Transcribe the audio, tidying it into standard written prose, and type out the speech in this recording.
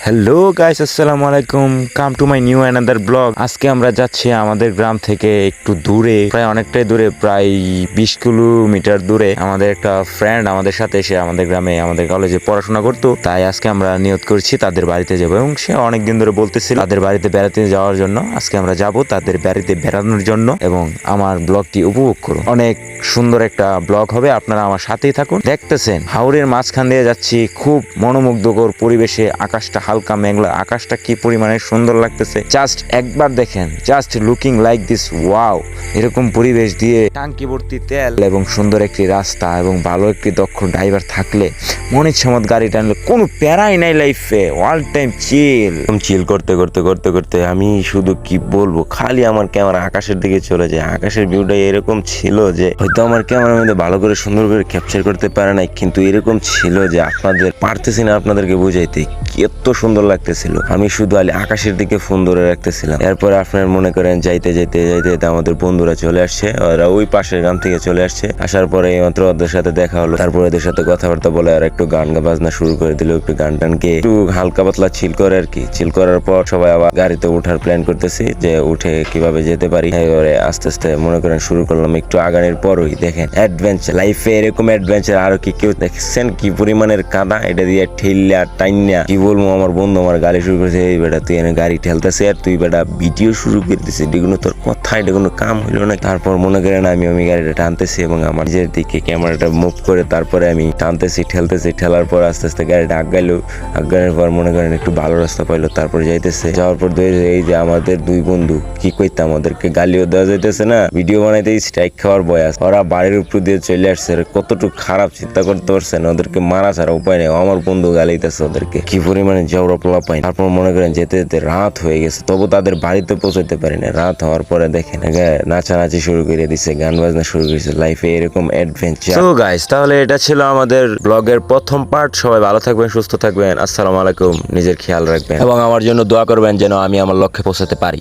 Hello guys, আসসালামু আলাইকুম। Come to my new another blog. আজকে আমরা যাচ্ছি আমাদের গ্রাম থেকে একটু দূরে, প্রায় অনেকটাই দূরে, প্রায় 20 কিলোমিটার দূরে। আমাদের একটা ফ্রেন্ড আমাদের সাথে এসে আমাদের গ্রামে আমাদের কলেজে পড়াশোনা করতো, তাই আজকে আমরা নিয়ত করছি তাদের বাড়িতে যাবো। এবং সে অনেকদিন ধরে বলতেছিল তাদের বাড়িতে বেড়াতে যাওয়ার জন্য। আজকে আমরা যাব তাদের বাড়িতে বেড়ানোর জন্য এবং আমার ব্লগটি উপভোগ করুন। অনেক সুন্দর একটা ব্লগ হবে, আপনারা আমার সাথেই থাকুন। দেখতেছেন হাওরের মাঝখান দিয়ে যাচ্ছি, খুব মনোমুগ্ধকর পরিবেশে। আকাশটা হালকা মেঘলা, আকাশটা কি পরিমাণে সুন্দর লাগতেছে জাস্ট একবার দেখেন। Just looking like this, wow. এরকম পরিবেশ দিয়ে টাঙ্কি ভর্তি তেল এবং সুন্দর একটি রাস্তা এবং ভালো একটি দক্ষ ড্রাইভার থাকলে, মনে ইচ্ছা মত গাড়ি টানলে কোনো প্যারাই নাই লাইফে। অল টাইম চিল করতে করতে করতে করতে আমি শুধু কি বলবো, খালি আমার ক্যামেরা আকাশের দিকে চলে যায়। আকাশের ভিউটা এরকম ছিল যে হয়তো আমার ক্যামেরার মধ্যে ভালো করে সুন্দর করে ক্যাপচার করতে পারে নাই, কিন্তু এরকম ছিল যে আপনাদের পারতেছি না আপনাদেরকে বুঝাইতে, এত সুন্দর লাগতেছিল। আমি শুধু আকাশের দিকে ফোন ধরে রাখতেছিলাম। এরপরে আপনার মনে করেন যাইতে যাইতে যাইতে যাইতে আমাদের বন্ধুরা চলে আসছে, ওরা ওই পাশের গ্রাম থেকে চলে আসছে। আসার পরে মাত্র ওদের সাথে দেখা হলো, তারপরে ওদের সাথে কথাবার্তা বলে আর একটু গান বাজনা শুরু করে দিল। একটু গান টানকে একটু হালকা পাতলা চিল করে আর কি। চিল করার পর সবাই আবার গাড়িতে ওঠার প্ল্যান করতেছি যে উঠে কিভাবে যেতে পারি। এবারে আস্তে আস্তে মনে করেন শুরু করলাম। একটু আগানোর পরই দেখেন অ্যাডভেঞ্চার, লাইফে এরকম অ্যাডভেঞ্চার আরো কি কেউ দেখছেন? কি পরিমাণের কাদা, এটা দিয়ে ঠেললা টাইনা কি বলবো। আমার বন্ধু আমার গাড়ি শুরু করেছে, এই বেটা তুই এনে গাড়ি ঠেলতেছে আর তুই বেটা ভিডিও শুরু করে দিছিস, এগুলো তোর কথা, এটা কোনো কাম হইলো না। তারপর মনে করেন আমি গাড়িটা টানতেছি এবং আমার নিজের দিকে ক্যামেরাটা মুভ করে তারপরে আমি টানতেছি ঠেলতেছি। ঠেলার পর আস্তে আস্তে গাড়িটা আগাইলো। আগানোর পর মনে করেন একটু ভালো রাস্তা পাইলো, তারপর যাইতেছে। যাওয়ার পর এই যে আমাদের দুই বন্ধু কি কইতাম, আমাদেরকে গালিও দেওয়া যাইতেছে না, ভিডিও বানাইতে স্ট্রাইক খাওয়ার বয়স। ওরা বাড়ির উপর দিয়ে চলে আসছে, কতটুকু খারাপ চিন্তা করতে পারছেন। ওদেরকে মারা ছাড়া উপায় নেই। আমার বন্ধু গালিতেছে ওদেরকে, কি পরিমাণে জবরা পোলা পাই। তারপর মনে করেন যেতে যেতে রাত হয়ে গেছে, তবু তাদের বাড়িতে পৌঁছাতে পারি না। রাত হওয়ার পরে দেখেন নাচানাচি শুরু করে দিছে, গান বাজনা শুরু করেছে। লাইফে এরকম অ্যাডভেঞ্চার। সো গাইস, তাহলে এটা ছিল আমাদের ব্লগের প্রথম পার্ট। সবাই ভালো থাকবেন, সুস্থ থাকবেন। আসসালামু আলাইকুম। নিজের খেয়াল রাখবেন এবং আমার জন্য দোয়া করবেন যেন আমি আমার লক্ষ্যে পৌঁছাতে পারি।